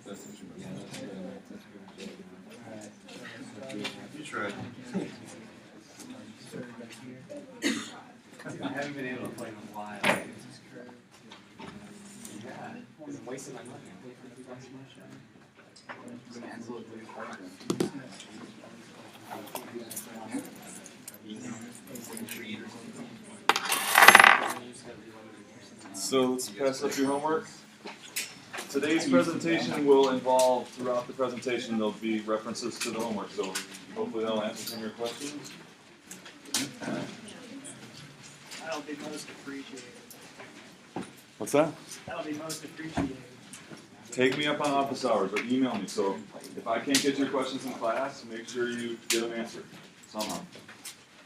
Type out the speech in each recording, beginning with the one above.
You tried. I haven't been able to play in a while. Yeah, because I'm wasting my money. I'm paying for $2 Cancel it for So let's pass up your homework. Today's presentation will involve, throughout the presentation, there'll be references to the homework, so hopefully that'll answer some of your questions. That'll be most appreciated. What's that? That'll be most appreciated. Take me up on office hours or email me. So if I can't get your questions in class, make sure you get them answered somehow.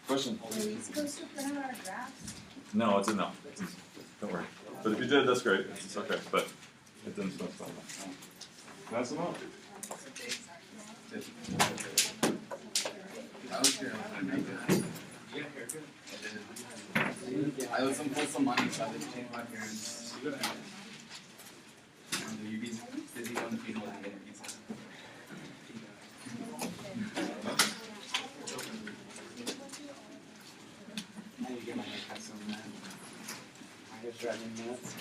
Question? Are we supposed to print out our drafts? No, it's enough. Don't worry. But if you did, that's great. It's okay. But it didn't specify that. Pass them out. I was here. Yeah, you're good. I owed some pull some money, so I had to change my parents. You be busy on the people that get pizza. How do you get my haircut so mad? My hair's driving me nuts.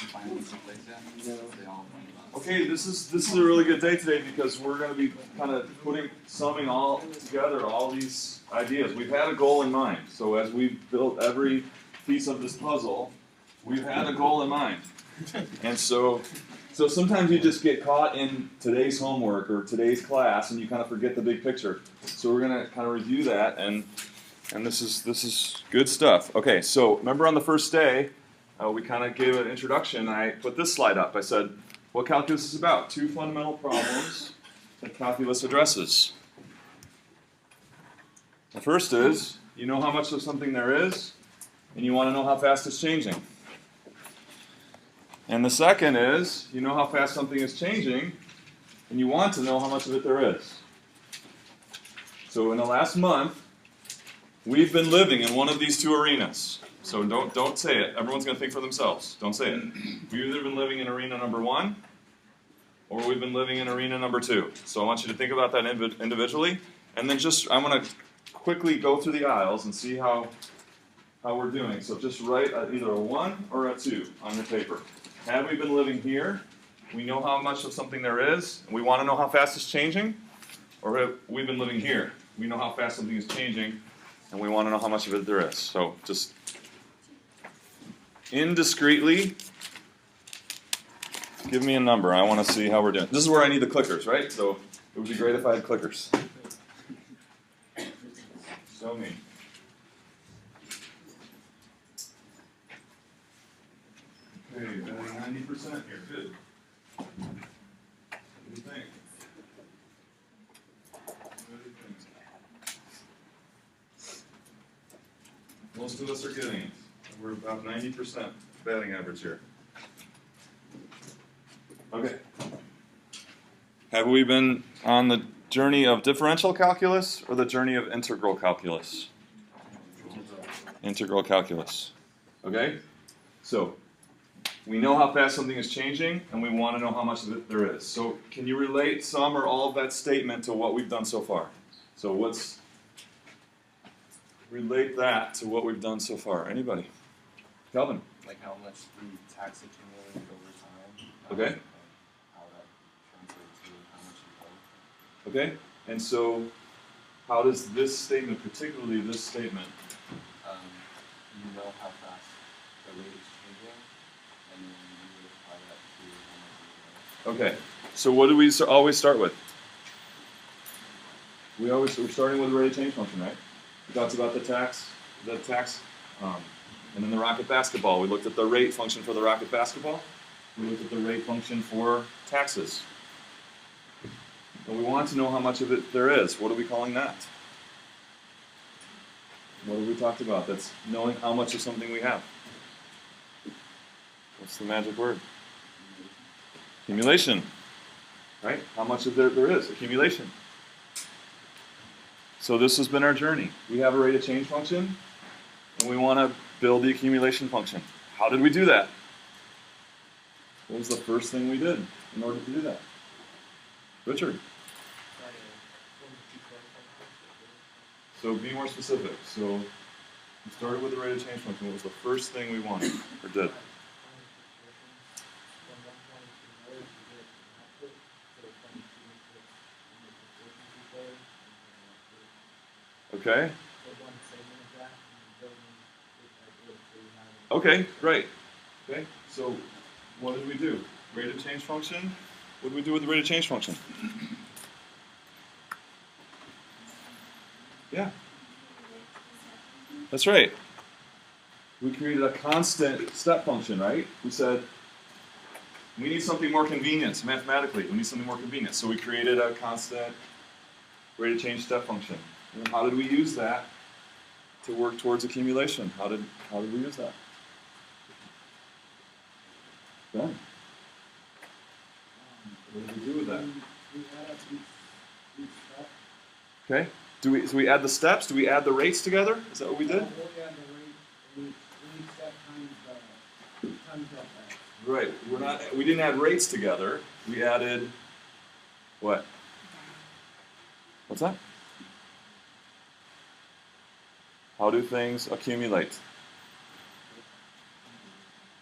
I'm finally someplace yet? No. They all Okay, this is a really good day today because we're going to be kind of summing all together all these ideas. We've had a goal in mind. So as we've built every piece of this puzzle, we've had a goal in mind. And so sometimes you just get caught in today's homework or today's class and you kind of forget the big picture. So we're going to kind of review that, and this is good stuff. Okay, so remember on the first day, we kind of gave an introduction. I put this slide up. I said, what calculus is about? Two fundamental problems that calculus addresses. The first is, you know how much of something there is, and you want to know how fast it's changing. And the second is, you know how fast something is changing, and you want to know how much of it there is. So in the last month, we've been living in one of these two arenas. So don't say it. Everyone's going to think for themselves. Don't say it. We've either been living in arena number 1, or we've been living in arena number 2. So I want you to think about that individually, and then I'm going to quickly go through the aisles and see how we're doing. So just write either a 1 or a 2 on your paper. Have we been living here? We know how much of something there is, and we want to know how fast it's changing? Or have we been living here? We know how fast something is changing, and we want to know how much of it there is. So just indiscreetly give me a number. I want to see how we're doing. This is where I need the clickers, right? So it would be great if I had clickers. Show me. Okay, 90% here. Good. What do you think? Most of us are getting it. We're about 90% batting average here. Okay. Have we been on the journey of differential calculus or the journey of integral calculus? Integral calculus. Okay? So, we know how fast something is changing, and we want to know how much of it there is. So, can you relate some or all of that statement to what we've done so far? So, relate that to what we've done so far. Anybody? Calvin? Like how much the tax accumulated over time. Okay. How that translates to how much you owe. Okay? And so, how does this statement, particularly this statement, You know how fast the rate is changing, and then you would apply that to how much you owe. okay, so what do we always start with? We're starting with the rate of change function, right? We talked about the tax, and then the rocket basketball. We looked at the rate function for the rocket basketball. We looked at the rate function for taxes. And we want to know how much of it there is. What are we calling that? What have we talked about? That's knowing how much of something we have. What's the magic word? Accumulation. Right? How much of there is? Accumulation. So this has been our journey. We have a rate of change function, and we want to build the accumulation function. How did we do that? What was the first thing we did in order to do that? Richard. So be more specific. So we started with the rate of change function. What was the first thing we wanted or did? Okay. Okay, right. Okay, so what did we do? Rate of change function? What did we do with the rate of change function? Yeah. That's right. We created a constant step function, right? We said, we need something more convenient mathematically. We need something more convenient. So we created a constant rate of change step function. And how did we use that to work towards accumulation? How did we use that? Ben? What did we do with that? Okay. So we add the steps? Do we add the rates together? Is that what we did? Right. We didn't add rates together. We added what? What's that? How do things accumulate?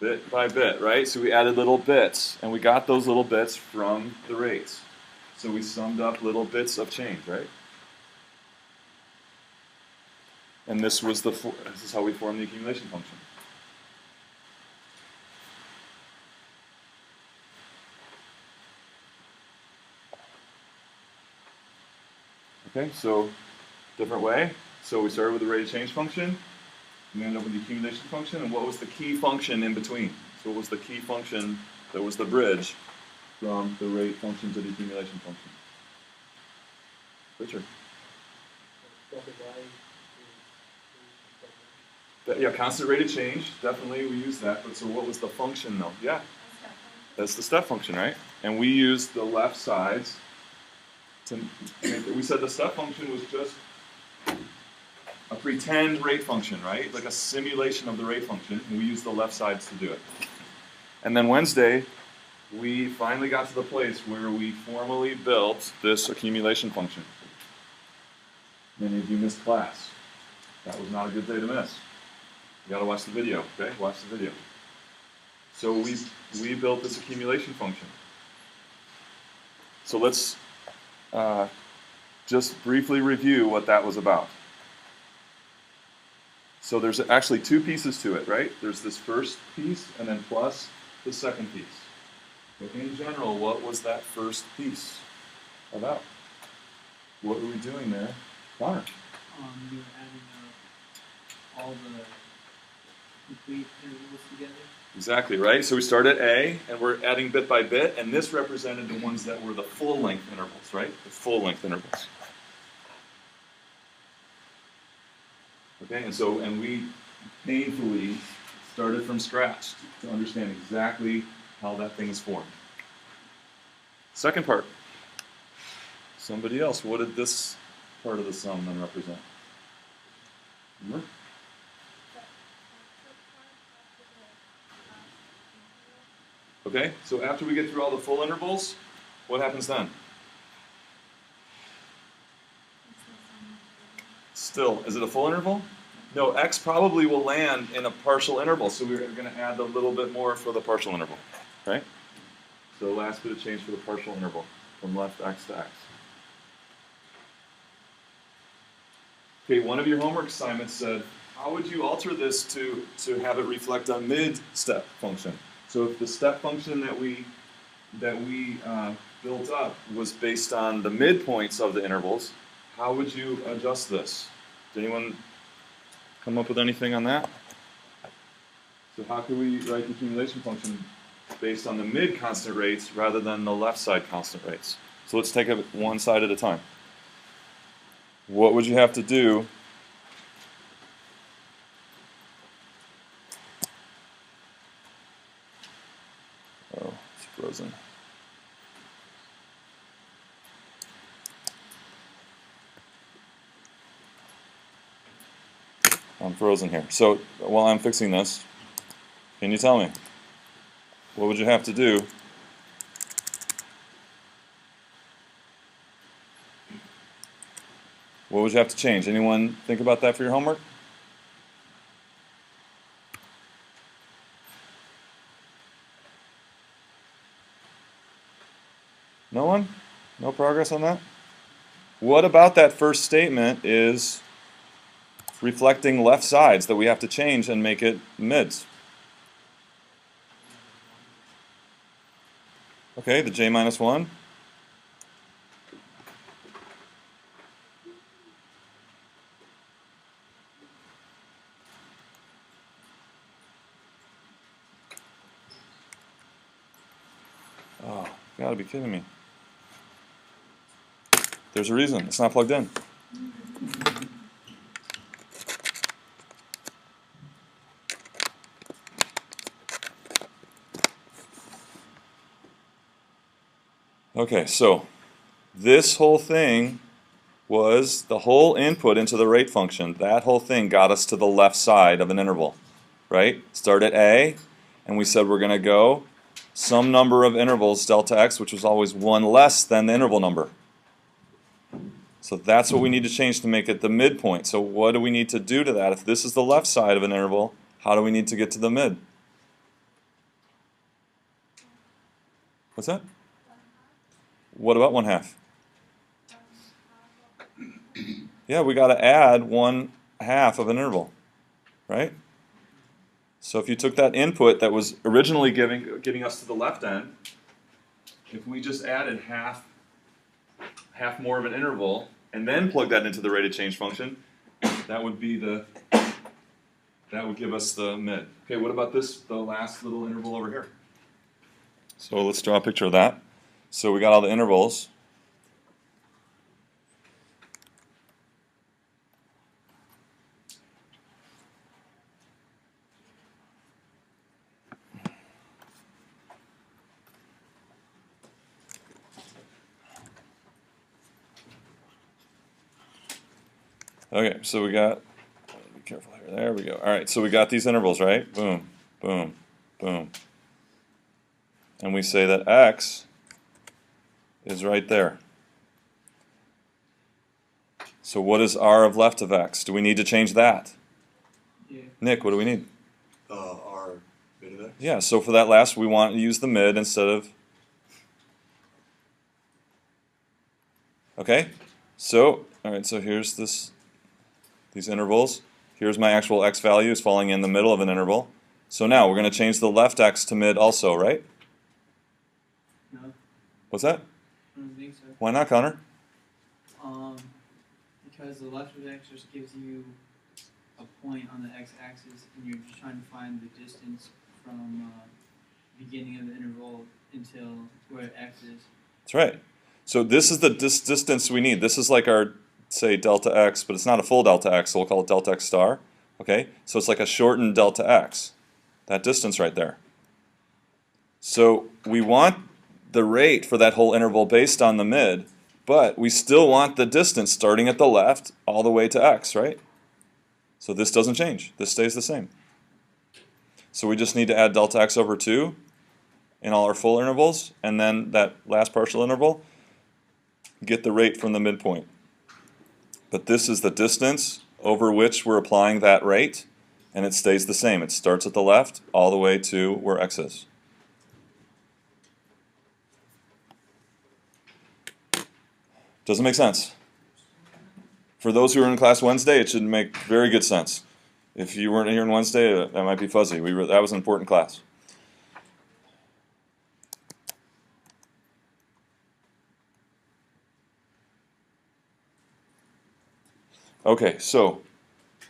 Bit by bit, right? So we added little bits, and we got those little bits from the rates. So we summed up little bits of change, right? And this is how we formed the accumulation function. Okay, so different way. So we started with the rate of change function. We ended up with the accumulation function. And what was the key function in between? So what was the key function that was the bridge from the rate function to the accumulation function? Richard? Yeah, constant rate of change. Definitely we use that. But so what was the function though? Yeah. That's the step function, right? And we used the left sides to make it. We said the step function was just a pretend rate function, right? Like a simulation of the rate function, and we used the left sides to do it. And then Wednesday, we finally got to the place where we formally built this accumulation function. Many of you missed class. That was not a good day to miss. You gotta watch the video, okay? Watch the video. So we built this accumulation function. So let's just briefly review what that was about. So there's actually two pieces to it, right? There's this first piece and then plus the second piece. So in general, what was that first piece about? What were we doing there? Connor? You were adding all the complete intervals together. Exactly, right? So we start at A, and we're adding bit by bit, and this represented the ones that were the full-length intervals, right? The full-length intervals. Okay, and we painfully started from scratch to understand exactly how that thing is formed. Second part. Somebody else, what did this part of the sum then represent? Remember? Okay, so after we get through all the full intervals, what happens then? Still, is it a full interval? No, x probably will land in a partial interval, so we're going to add a little bit more for the partial interval, right? So last bit of change for the partial interval, from left x to x. Okay, one of your homework assignments said, how would you alter this to have it reflect a mid-step function? So if the step function that we built up was based on the midpoints of the intervals, how would you adjust this? Did anyone come up with anything on that? So how could we write the accumulation function based on the mid constant rates rather than the left side constant rates? So let's take it one side at a time. What would you have to do oh, it's frozen. I'm frozen here. So while I'm fixing this, can you tell me, what would you have to do What would you have to change? Anyone think about that for your homework? No one? No progress on that? What about that first statement is reflecting left sides that we have to change and make it mids? Okay, the j minus 1. Oh, you gotta be kidding me. There's a reason. It's not plugged in. Okay, so this whole thing was the whole input into the rate function. That whole thing got us to the left side of an interval, right? Start at A, and we said we're going to go some number of intervals, delta x, which was always one less than the interval number. So that's what we need to change to make it the midpoint. So what do we need to do to that? If this is the left side of an interval, how do we need to get to the mid? What's that? What about 1/2? Yeah, we got to add 1/2 of an interval, right? So if you took that input that was originally getting us to the left end, if we just added half more of an interval and then plug that into the rate of change function, that would give us the mid. Okay, what about the last little interval over here? So let's draw a picture of that. So we got all the intervals. Okay, so we got, be careful here, there we go. All right, so we got these intervals, right? Boom, boom, boom. And we say that x is right there. So what is r of left of x? Do we need to change that? Yeah. Nick, what do we need? R beta of x? Yeah, so for that last, we want to use the mid instead of... Okay, so, all right, so here's these intervals. Here's my actual x value is falling in the middle of an interval. So now we're going to change the left x to mid also, right? No, What's that? I don't think so. Why not, Connor? Because the left of x just gives you a point on the x-axis, and you're just trying to find the distance from beginning of the interval until where x is. That's right. So this is the distance we need. This is like our, say, delta x, but it's not a full delta x, so we'll call it delta x star. Okay? So it's like a shortened delta x, that distance right there. So we want the rate for that whole interval based on the mid, but we still want the distance starting at the left all the way to x, right? So this doesn't change. This stays the same. So we just need to add delta x over 2 in all our full intervals, and then that last partial interval, get the rate from the midpoint. But this is the distance over which we're applying that rate, and it stays the same. It starts at the left all the way to where x is. Doesn't make sense. For those who are in class Wednesday, it should make very good sense. If you weren't here on Wednesday, that might be fuzzy. That was an important class. Okay, so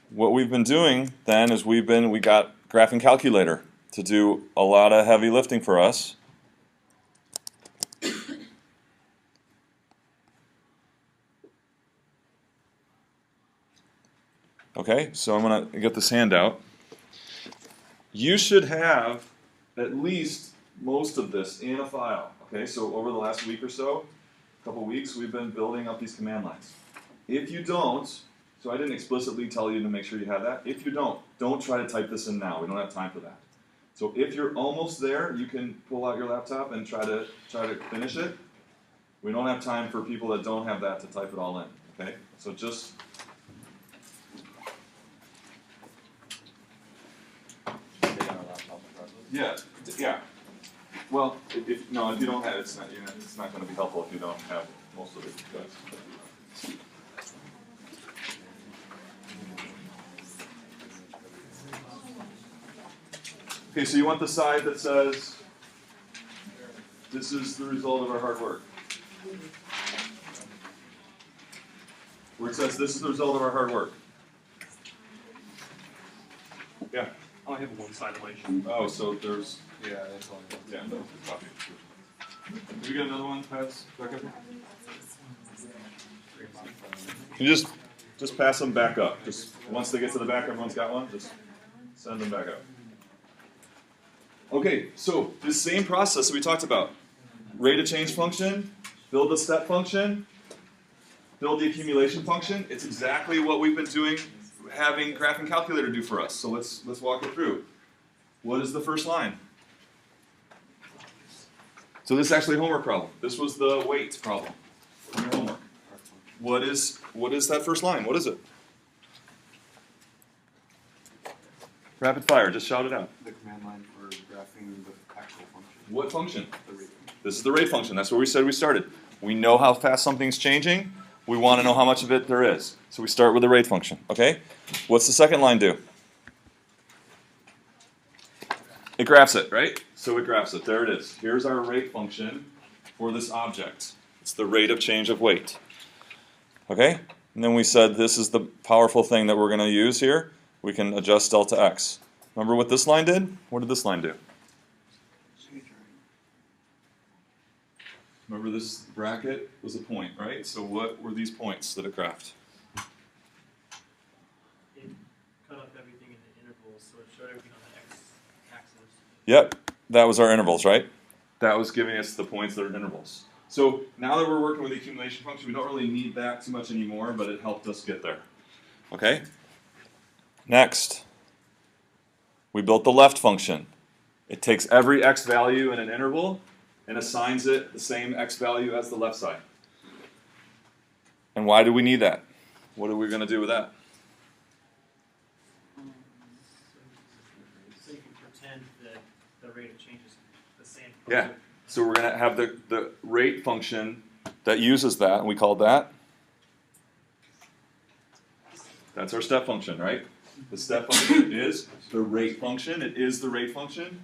what we've been doing then is we got graphing calculator to do a lot of heavy lifting for us. Okay, so I'm going to get this handout. You should have at least most of this in a file. Okay, so over the last week or so, a couple weeks, we've been building up these command lines. If you don't, so I didn't explicitly tell you to make sure you have that. If you don't try to type this in now. We don't have time for that. So if you're almost there, you can pull out your laptop and try to finish it. We don't have time for people that don't have that to type it all in. Okay, so just Take on a laptop regardless. yeah. Well, if you don't have it, it's not going to be helpful if you don't have most of it. Okay, so you want the side that says, this is the result of our hard work. Where it says, this is the result of our hard work. Yeah. I only have one side relation. Oh, so there's, Yeah, that's all. yeah, no, copy. Did we get another one, Pat's back up here? You just pass them back up. Just once they get to the back, everyone's got one, just send them back up. Okay, so this same process that we talked about. Rate of change function, build the step function, build the accumulation function. It's exactly what we've been doing, having graphing calculator do for us. So let's walk it through. What is the first line? So this is actually a homework problem. This was the weight problem from your homework. What is that first line? What is it? Rapid fire, just shout it out. The command line for graphing the actual function. What function? The rate. This is the rate function. That's where we said we started. We know how fast something's changing. We want to know how much of it there is. So we start with the rate function. Okay? What's the second line do? It graphs it, right? So it graphs it. There it is. Here's our rate function for this object. It's the rate of change of weight. Okay? And then we said this is the powerful thing that we're going to use here. We can adjust delta x. Remember what this line did? What did this line do? Remember this bracket was a point, right? So what were these points that it graphed? It cut up everything into intervals, so it showed everything on the x-axis. Yep, that was our intervals, right? That was giving us the points that are intervals. So now that we're working with the accumulation function, we don't really need that too much anymore, but it helped us get there. Okay? Next, we built the left function. It takes every x value in an interval and assigns it the same x value as the left side. And why do we need that? What are we going to do with that? So you can pretend that the rate of change is the same. Yeah. So we're going to have the rate function that uses that, and we called that. That's our step function, right? The step function is the rate function. It is the rate function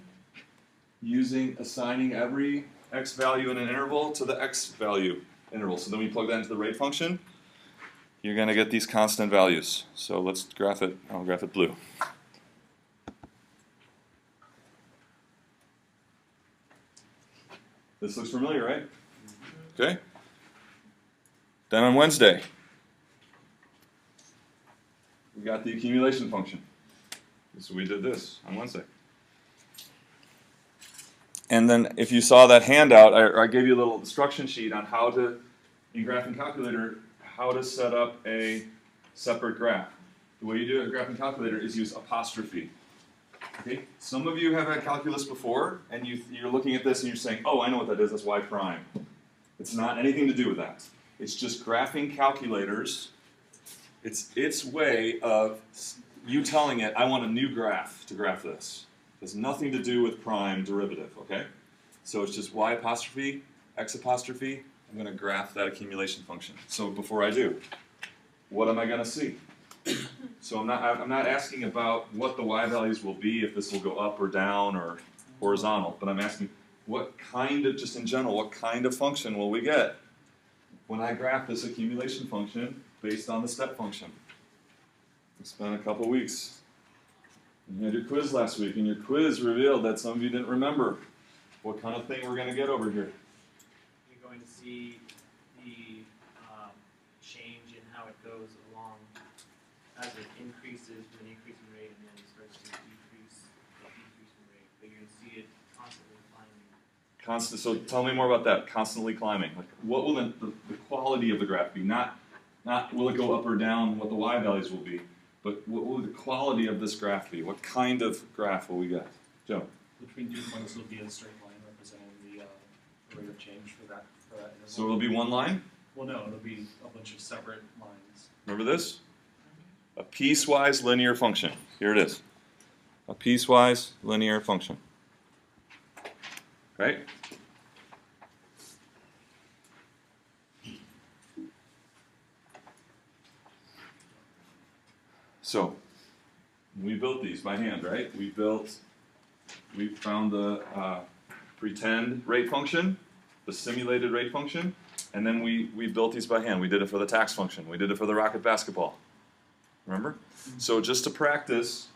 assigning every x value in an interval to the x value interval. So then we plug that into the rate function. You're going to get these constant values. So let's graph it. I'll graph it blue. This looks familiar, right? Okay. Then on Wednesday, we got the accumulation function. So we did this on Wednesday. And then if you saw that handout, I gave you a little instruction sheet on how to, in Graphing Calculator, how to set up a separate graph. The way you do it in Graphing Calculator is use apostrophe. Okay? Some of you have had calculus before, and you're looking at this and you're saying, oh, I know what that is, that's y prime. It's not anything to do with that. It's just graphing calculators. It's its way of you telling it, I want a new graph to graph this. It has nothing to do with prime derivative, okay? So it's just y apostrophe, x apostrophe. I'm going to graph that accumulation function. So before I do, what am I going to see? So I'm not asking about what the y values will be, if this will go up or down or horizontal, but I'm asking what kind of, just in general, what kind of function will we get when I graph this accumulation function based on the step function? We spent a couple weeks. You had your quiz last week, and your quiz revealed that some of you didn't remember what kind of thing we're going to get over here. You're going to see the change in how it goes along as it increases with an increasing rate, and then it starts to decrease with a decreasing rate. But you're going to see it constantly climbing. So tell me more about that, constantly climbing. Like, what will the quality of the graph be? Not will it go up or down, what the y values will be, but what will the quality of this graph be? What kind of graph will we get? Joe? Between 2 points will be a straight line representing the rate of change for that interval. So it'll be one line? Well, no, it'll be a bunch of separate lines. Remember this? A piecewise linear function. Here it is. A piecewise linear function. Right? So, we built these by hand, right? We found the pretend rate function, the simulated rate function, and then we built these by hand. We did it for the tax function. We did it for the rocket basketball. Remember? So just to practice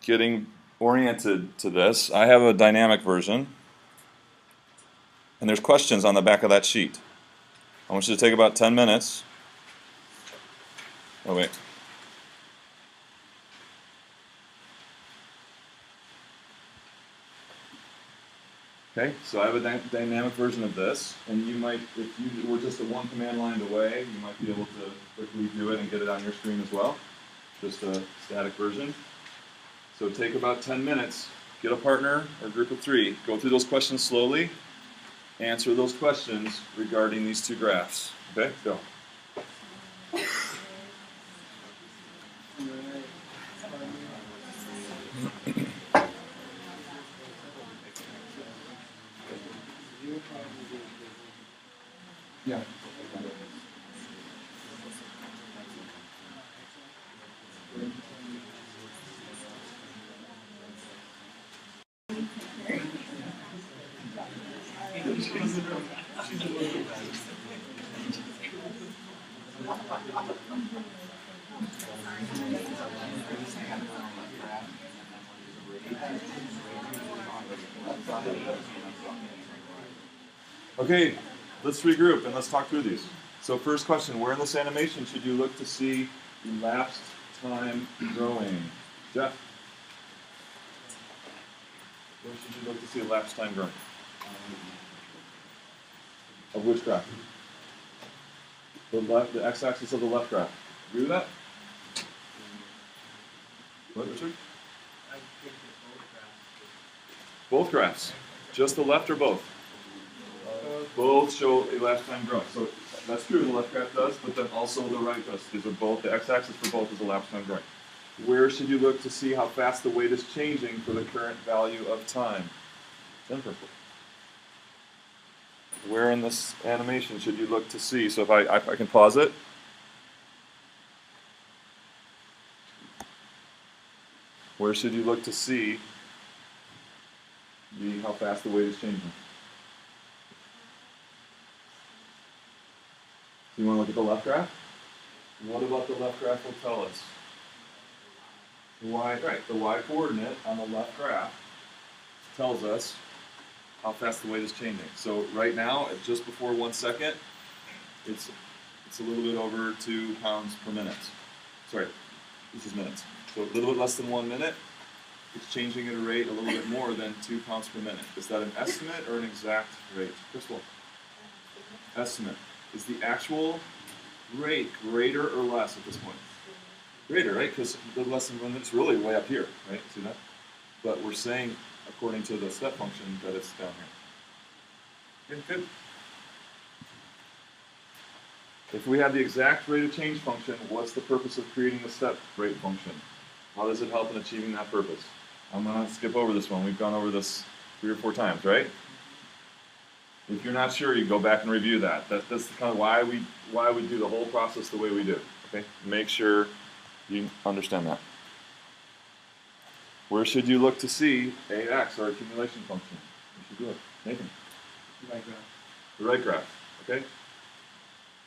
getting oriented to this, I have a dynamic version, and there's questions on the back of that sheet. I want you to take about 10 minutes. Oh, wait. Okay, so I have a dynamic version of this, and you might, if you were just a one command line away, you might be able to quickly do it and get it on your screen as well. Just a static version. So take about 10 minutes, get a partner or group of 3, go through those questions slowly, answer those questions regarding these 2 graphs. Okay, go. Yeah. Okay, let's regroup and let's talk through these. So first question, where in this animation should you look to see elapsed time growing? Jeff? Where should you look to see elapsed time growing? Of which graph? The x-axis of the left graph. Agree with that? What, Richard? I think that Both graphs. Just the left or both? Both show elapsed time growth. So that's true, the left graph does, but then also the right does. These are both, the x-axis for both is elapsed time growing. Where should you look to see how fast the weight is changing for the current value of time? Jennifer. Where in this animation should you look to see? So if I can pause it. Where should you look to see how fast the weight is changing? You want to look at the left graph? What about the left graph will tell us? The y coordinate on the left graph tells us how fast the weight is changing. So right now, at just before 1 second, it's a little bit over 2 pounds per minute. Sorry, this is minutes. So a little bit less than 1 minute. It's changing at a rate a little bit more than 2 pounds per minute. Is that an estimate or an exact rate? Crystal? Estimate. Is the actual rate greater or less at this point? Greater, right? Because the less than 1 minute's really way up here, right? See that? But we're saying, according to the step function, that it's down here. Okay, good. If we have the exact rate of change function, what's the purpose of creating the step rate function? How does it help in achieving that purpose? I'm going to skip over this one. We've gone over this 3 or 4 times, right? If you're not sure, you go back and review that. That's kind of why we do the whole process the way we do. Okay, make sure you understand that. Where should you look to see AX, our accumulation function? Where should you look? Nathan. The right graph. The right graph. Okay.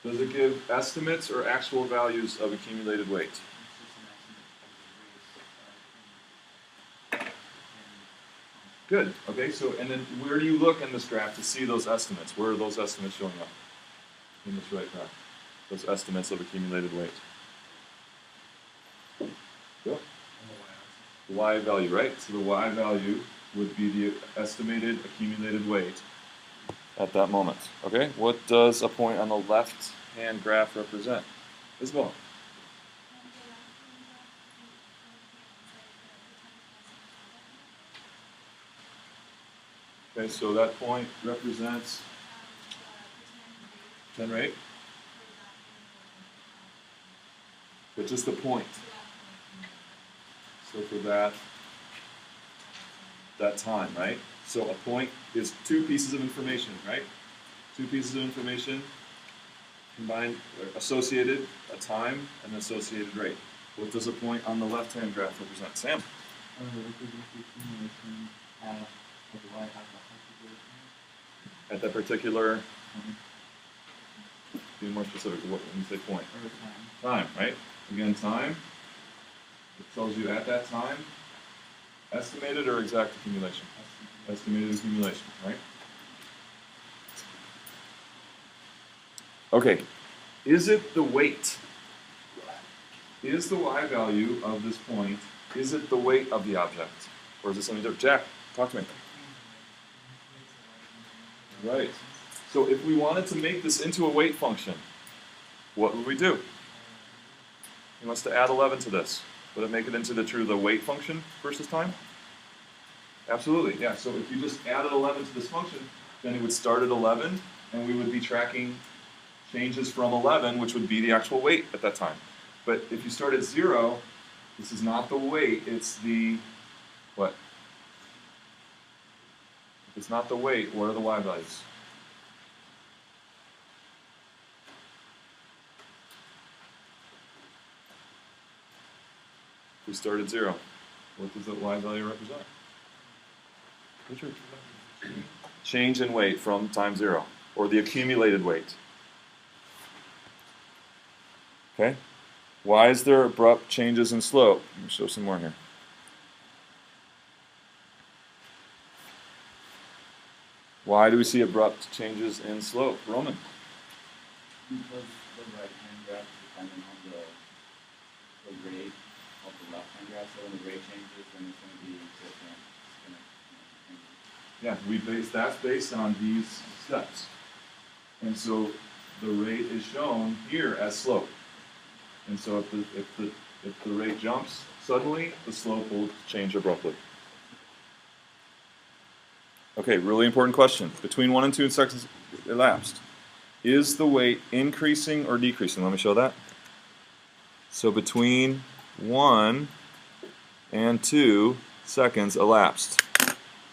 Does it give estimates or actual values of accumulated weight? It's just an estimate of the race. Good. Okay, so and then where do you look in this graph to see those estimates? Where are those estimates showing up in this right graph? Those estimates of accumulated weight. Go. The y value, right? So the y value would be the estimated accumulated weight at that moment. Okay, what does a point on the left-hand graph represent? Isabel. Okay, so that point represents 10 rate? But just the point. So for that time, right? So a point is two pieces of information, right? Two pieces of information combined, associated, a time, and an associated rate. What does a point on the left-hand graph represent? Sam? At that particular, be more specific, what when you say point? Time, right? Again, time, it tells you at that time, estimated or exact accumulation? Estimated accumulation, right? Okay, is it the weight? Is the y value of this point, is it the weight of the object? Or is it something different? Jack, talk to me. Right. So if we wanted to make this into a weight function, what would we do? He wants to add 11 to this. Would it make it into the weight function versus time? Absolutely, yeah. So if you just added 11 to this function, then it would start at 11, and we would be tracking changes from 11, which would be the actual weight at that time. But if you start at 0, this is not the weight, it's the, what? If it's not the weight, what are the y values? If we start at 0, what does the y value represent? Richard? Change in weight from time 0, or the accumulated weight. Okay? Why is there abrupt changes in slope? Let me show some more here. Why do we see abrupt changes in slope? Roman? Because the right-hand graph is dependent on the rate of the left-hand graph, so when the rate changes, then it's going to be different. Yeah, that's based on these steps. And so the rate is shown here as slope. And so if the rate jumps suddenly, the slope will change abruptly. Okay, really important question. Between 1 and 2 seconds elapsed, is the weight increasing or decreasing? Let me show that. So between 1 and 2 seconds elapsed,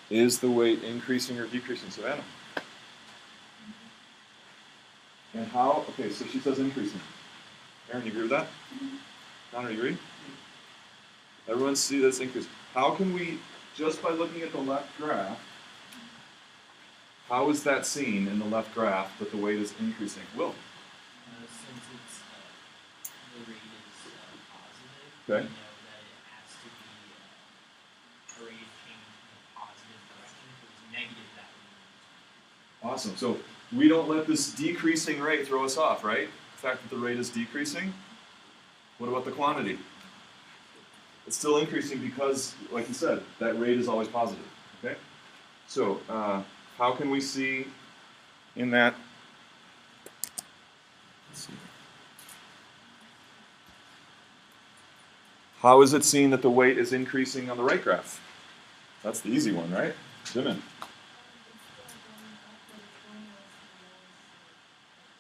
is the weight increasing or decreasing? Savannah? And how? Okay, so she says increasing. Aaron, you agree with that? Connor, you agree? Everyone see this increase. How can we, just by looking at the left graph, how is that seen in the left graph that the weight is increasing? Will? Since it's the rate is positive, Okay. we know that it has to be a rate of change in a positive direction. If it's negative, that would be Awesome. So we don't let this decreasing rate throw us off, right? The fact that the rate is decreasing. What about the quantity? It's still increasing because, like you said, that rate is always positive. Okay. So how can we see in that? Let's see. How is it seen that the weight is increasing on the right graph? That's the easy one, right? Jimin.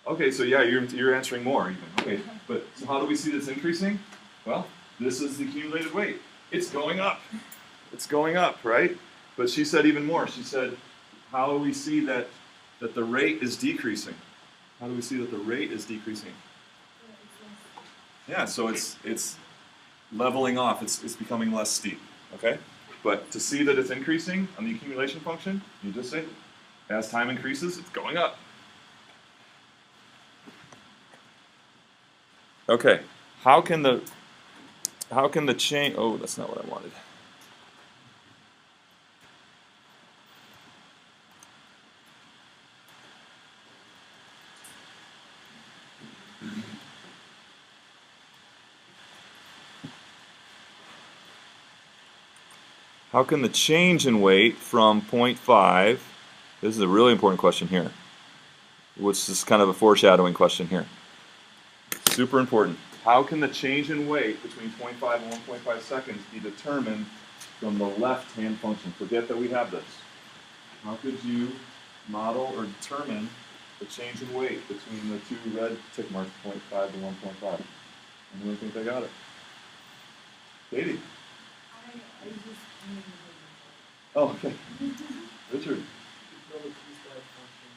Okay, so yeah, you're answering more even. Okay, but so how do we see this increasing? Well, this is the accumulated weight. It's going up. It's going up, right? But she said even more. She said, how do we see that the rate is decreasing? How do we see that the rate is decreasing? Yeah, so it's leveling off. It's becoming less steep. Okay, but to see that it's increasing on the accumulation function, you just say, as time increases, it's going up. Okay, how can the change? Oh, that's not what I wanted. How can the change in weight from 0.5? This is a really important question here, which is kind of a foreshadowing question here. Super important. How can the change in weight between 0.5 and 1.5 seconds be determined from the left-hand function? Forget that we have this. How could you model or determine the change in weight between the two red tick marks, 0.5 to 1.5. Anyone think they got it? Katie? I just knew Oh, okay. Richard? You build a two-step function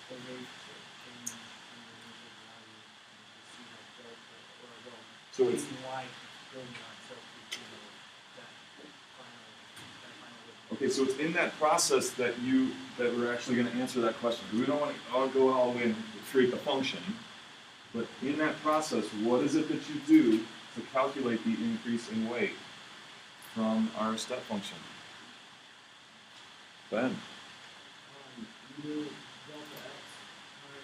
from the rate to change in the initial value and just see how delta or well, So it's using y building on itself to see that final result. okay. So it's in that process that we're actually going to answer that question. We don't want to all go all the way and create the function, but in that process, what is it that you do to calculate the increase in weight from our step function? Ben? You do delta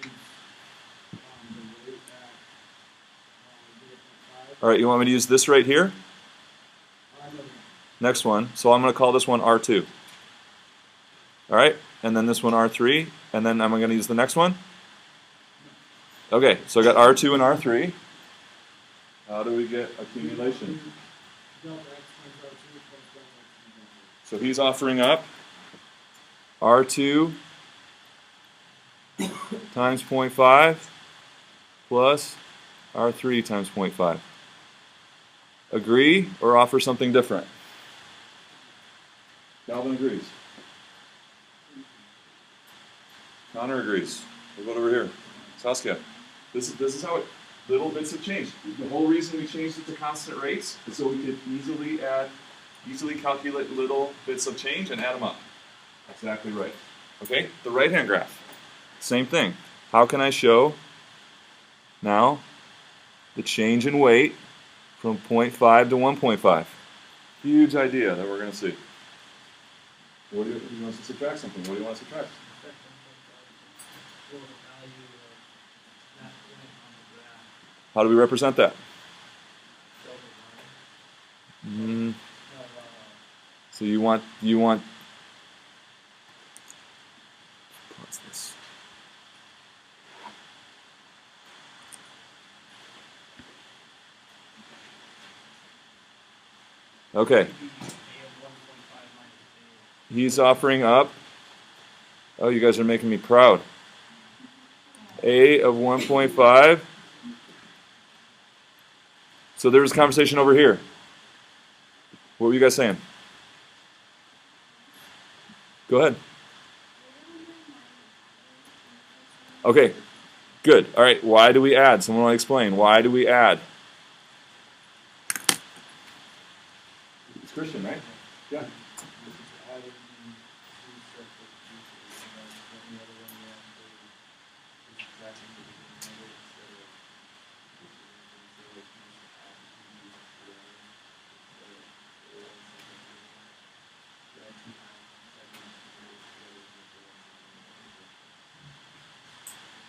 x times the rate at 0.5. All right. You want me to use this right here? No. Next one. So I'm going to call this one R2. All right, and then this one R3, and then I'm going to use the next one. Okay, so I got R2 and R3. How do we get accumulation? Delta x times R2 plus delta x times R3. So he's offering up R2 times 0.5 plus R3 times 0.5. Agree or offer something different? Calvin agrees. Connor agrees. We'll go over here. Saskia. This is how it, little bits have changed. The whole reason we changed it to constant rates is so we could easily calculate little bits of change and add them up. Exactly right. Okay, the right-hand graph. Same thing. How can I show now the change in weight from 0.5 to 1.5? Huge idea that we're going to see. What do you want to subtract something? What do you want to subtract? How do we represent that? So you want what's this? Okay. He's offering up. Oh, you guys are making me proud. A of 1.5. So there was a conversation over here. What were you guys saying? Go ahead. Okay, good. All right, why do we add? Someone want to explain. Why do we add? It's Christian, right? Yeah.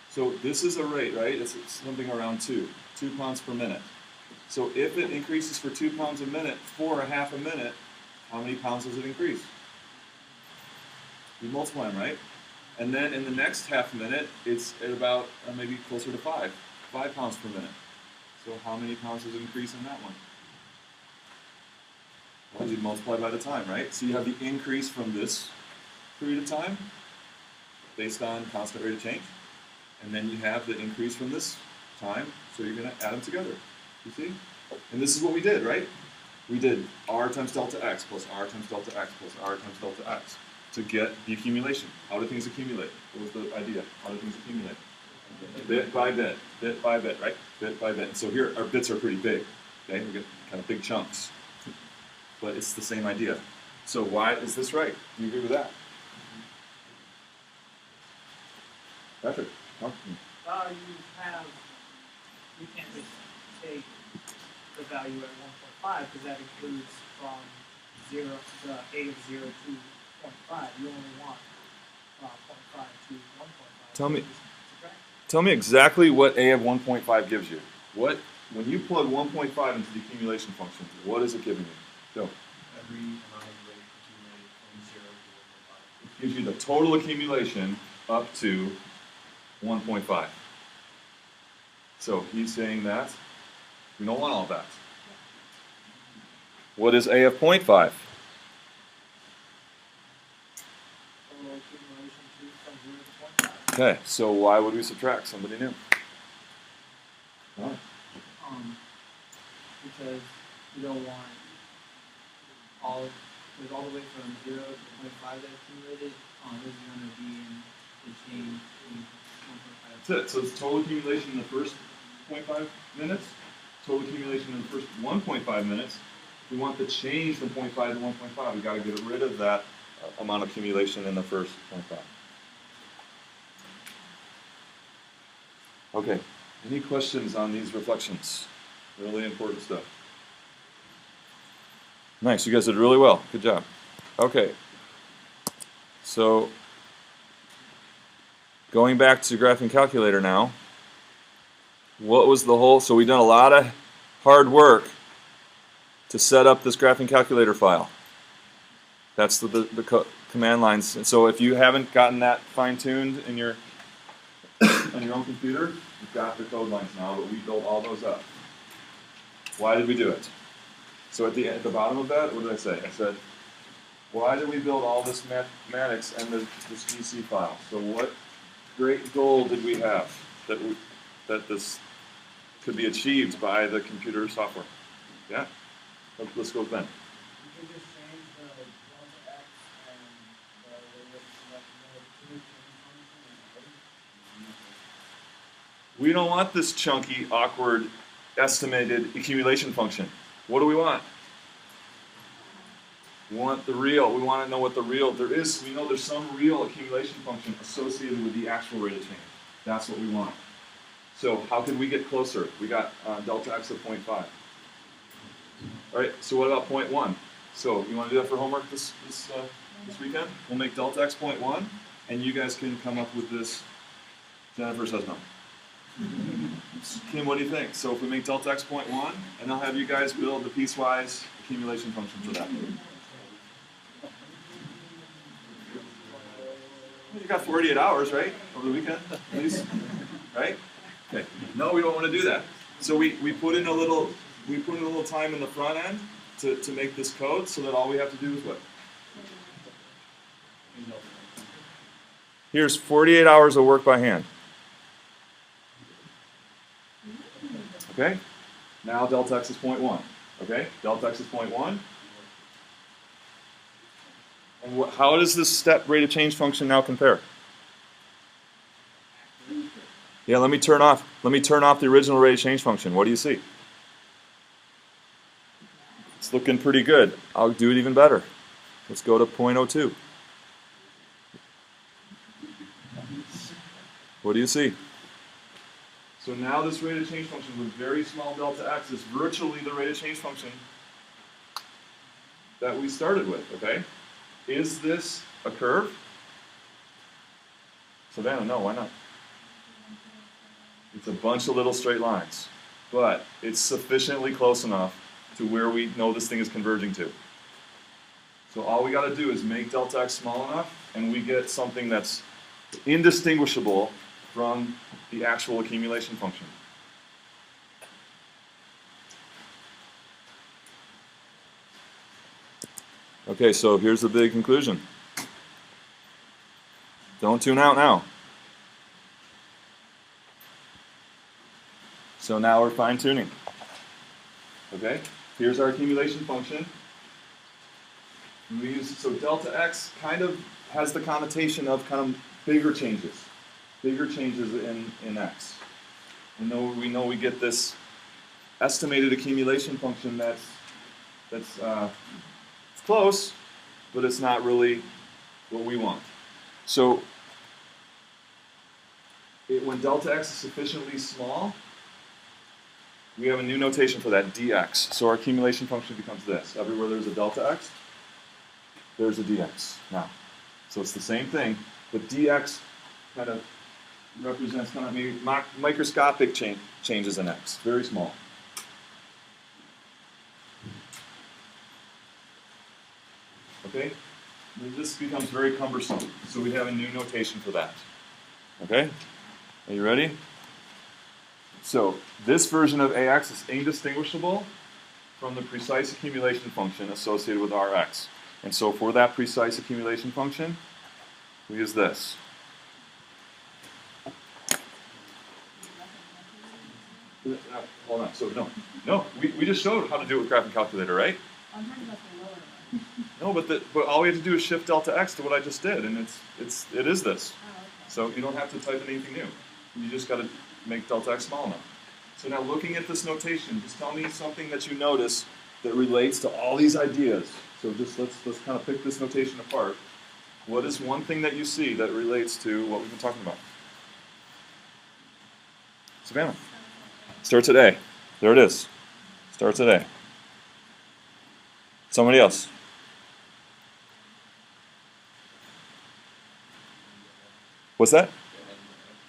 So this is a rate, right? It's something around 2 pounds per minute. So if it increases for 2 pounds a minute for a half a minute, how many pounds does it increase? We multiply them, right? And then in the next half minute, it's at about maybe closer to 5 pounds per minute. So how many pounds does it increase in that one? Well, you multiply by the time, right? So you have the increase from this period of time based on constant rate of change. And then you have the increase from this time, so you're going to add them together. You see? And this is what we did, right? We did R times delta x plus R times delta x plus R times delta x to get the accumulation. How do things accumulate? What was the idea? How do things accumulate? Bit by bit, right? Bit by bit. And so here, our bits are pretty big. Okay, we get kind of big chunks. But it's the same idea. So why is this right? Do you agree with that? Patrick? You can't just take the value at 1.5 because that includes from the A of 0 to 0.5. You only want 0.5 to 1.5. Tell me exactly what A of 1.5 gives you. When you plug 1.5 into the accumulation function, what is it giving you? Go. Every amount of rate accumulated from 0 to 1.5. It gives you the total accumulation up to 1.5. So he's saying that we don't want all that. What is A of 0.5? Total accumulation from 0 to 0.5. Okay, so why would we subtract? Somebody new. All right. Because you don't want all the way from 0 to 0.5 that accumulated. This is going to be in the chain in 1.5. That's it. So it's total accumulation in the first 0.5 minutes, total accumulation in the first 1.5 minutes. We want the change from 0.5 to 1.5. We've got to get rid of that amount of accumulation in the first 0.5. Okay, any questions on these reflections? Really important stuff. Nice, you guys did really well. Good job. Okay, so going back to graphing calculator now, what was the whole, so we've done a lot of hard work to set up this graphing calculator file. That's the command lines. And so if you haven't gotten that fine-tuned in your on your own computer, you've got the code lines now, but we built all those up. Why did we do it? So at the bottom of that, what did I say? I said, why did we build all this mathematics and this GC file? So what great goal did we have that this could be achieved by the computer software? Yeah? Let's go with Ben. You can just change the delta x and the way of selecting the two function and We don't want this chunky, awkward, estimated accumulation function. What do we want? We want the real. We want to know what the real there is. We know there's some real accumulation function associated with the actual rate of change. That's what we want. So how can we get closer? We got delta x of 0.5. All right, so what about 0.1? So you want to do that for homework this weekend? We'll make delta x 0.1, and you guys can come up with this. Jennifer says no. Kim, what do you think? So if we make delta x 0.1, and I'll have you guys build the piecewise accumulation function for that. You got 48 hours, right? Over the weekend, at least, right? Okay. No, we don't want to do that. So we put in a little time in the front end to make this code, so that all we have to do is what? Here's 48 hours of work by hand. Okay? Now delta x is 0.1. Okay? Delta x is 0.1. And how does this step rate of change function now compare? Yeah, let me turn off the original rate of change function. What do you see? It's looking pretty good. I'll do it even better. Let's go to 0.02. What do you see? So now this rate of change function with very small delta x is virtually the rate of change function that we started with, okay? Is this a curve? Savannah, no, why not? It's a bunch of little straight lines, but it's sufficiently close enough to where we know this thing is converging to. So all we got to do is make delta x small enough, and we get something that's indistinguishable from the actual accumulation function. Okay, so here's the big conclusion. Don't tune out now. So now we're fine-tuning. Okay, here's our accumulation function. So delta x kind of has the connotation of kind of bigger changes in x. We know we get this estimated accumulation function that's it's close, but it's not really what we want. So when delta x is sufficiently small, we have a new notation for that, dx. So our accumulation function becomes this. Everywhere there's a delta x, there's a dx now. So it's the same thing, but dx kind of represents kind of maybe microscopic changes in x, very small. Okay? This becomes very cumbersome, so we have a new notation for that. Okay? Are you ready? So this version of ax is indistinguishable from the precise accumulation function associated with Rx. And so for that precise accumulation function, we use this. Hold on. So no. We just showed how to do it with graphing calculator, right? I'm talking about the lower one. No, but all we have to do is shift delta x to what I just did, and it is this. Oh, okay. So you don't have to type in anything new. You just got to make delta x small enough. So now looking at this notation, just tell me something that you notice that relates to all these ideas. So just let's kind of pick this notation apart. What is one thing that you see that relates to what we've been talking about? Savannah. Starts at A. There it is. Starts at A. Somebody else. What's that?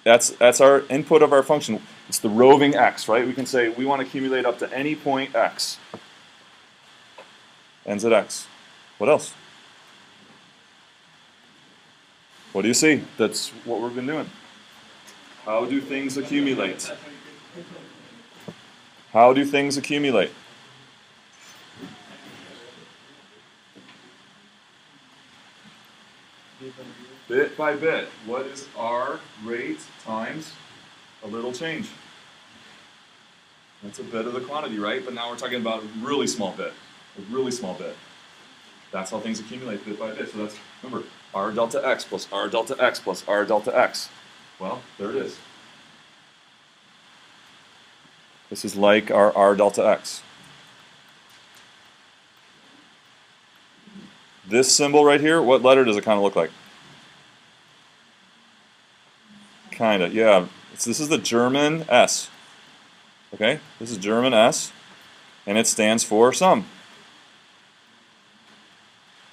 That's our input of our function. It's the roving x, right? We can say we want to accumulate up to any point x. Ends at x. What else? What do you see? That's what we've been doing. How do things accumulate? How do things accumulate? Bit by bit. What is our rate times a little change? That's a bit of the quantity, right? But now we're talking about a really small bit. A really small bit. That's how things accumulate bit by bit. So that's, remember, r delta x plus r delta x plus r delta x. Well, there it is. This is like our r delta x. This symbol right here, what letter does it kind of look like? Kind of, yeah. This is the German S. Okay, this is German S, and it stands for sum.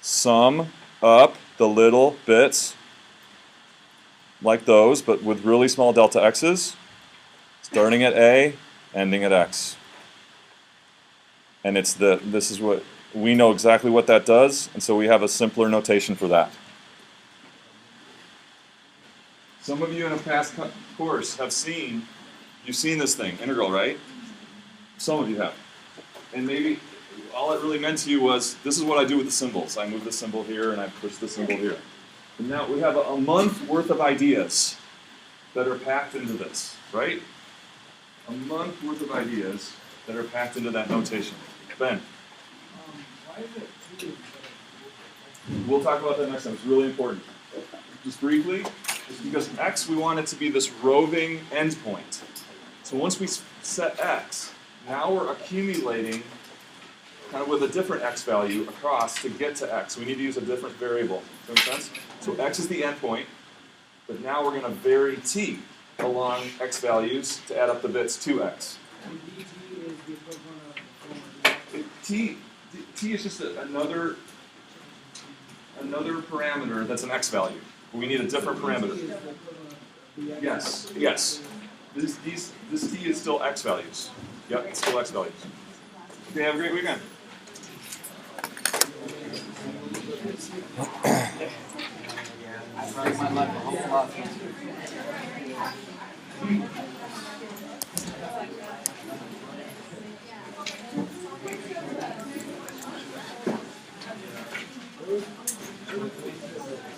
Sum up the little bits like those, but with really small delta x's, starting at A, ending at x. And this is what, we know exactly what that does, and so we have a simpler notation for that. Some of you in a past course have seen, you've seen this thing, integral, right? Some of you have. And maybe all it really meant to you was, this is what I do with the symbols. I move the symbol here and I push the symbol here. And now we have a month worth of ideas that are packed into this, right? A month worth of ideas that are packed into that notation. Ben? Why is it two? We'll talk about that next time. It's really important. Just briefly, it's because x, we want it to be this roving endpoint. So once we set x, now we're accumulating kind of with a different x value across to get to x. We need to use a different variable. Does that make sense? So x is the endpoint, but now we're going to vary t along x values to add up the bits to x. And dt is the equivalent of T is just another parameter that's an x value. We need a different parameter. Yes, yes. This t is still x values. Yep, it's still x values. Okay, have a great weekend. I started my life a whole lot.